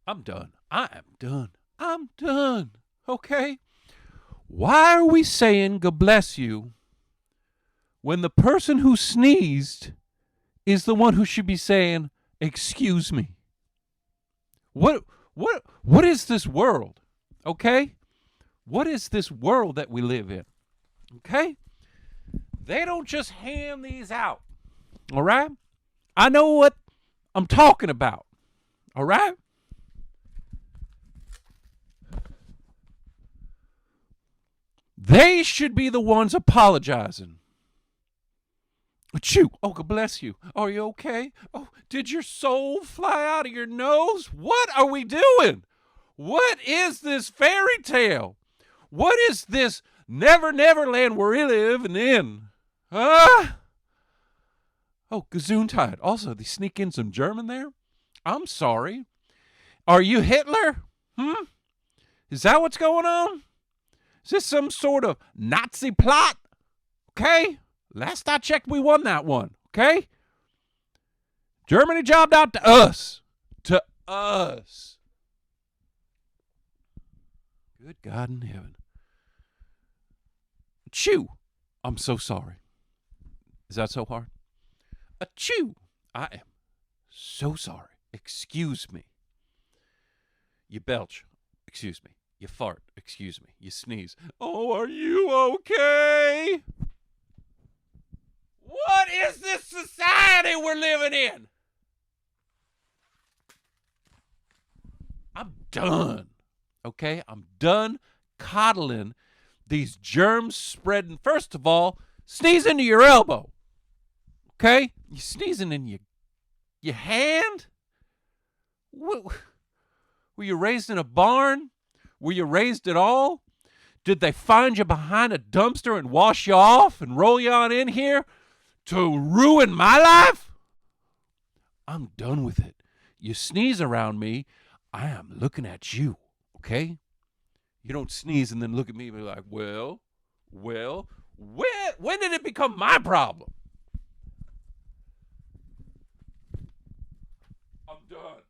I'm done. I am done. I'm done. Okay? Why are we saying God bless you when the person who sneezed is the one who should be saying, excuse me? What is this world? Okay? What is this world that we live in? Okay? They don't just hand these out. All right? I know what I'm talking about. All right? They should be the ones apologizing. Achoo. Oh, God bless you. Are you okay? Oh, did your soul fly out of your nose? What are we doing? What is this fairy tale? What is this never, never land we're living in? Ah! Oh, Gesundheit. Also, they sneak in some German there? I'm sorry. Are you Hitler? Is that what's going on? Is this some sort of Nazi plot? Okay? Last I checked, we won that one. Okay? Germany jobbed out to us. To us. Good God in heaven. Achoo. I'm so sorry. Is that so hard? Achoo. I am so sorry. Excuse me. You belch. Excuse me. You fart. Excuse me. You sneeze. Oh, are you okay? What is this society we're living in? I'm done. Okay? I'm done coddling these germs spreading. First of all, sneeze into your elbow. Okay? You sneezing in your hand? What, were you raised in a barn? Were you raised at all? Did they find you behind a dumpster and wash you off and roll you on in here to ruin my life? I'm done with it. You sneeze around me, I am looking at you, okay? You don't sneeze and then look at me and be like, well, when did it become my problem? I'm done.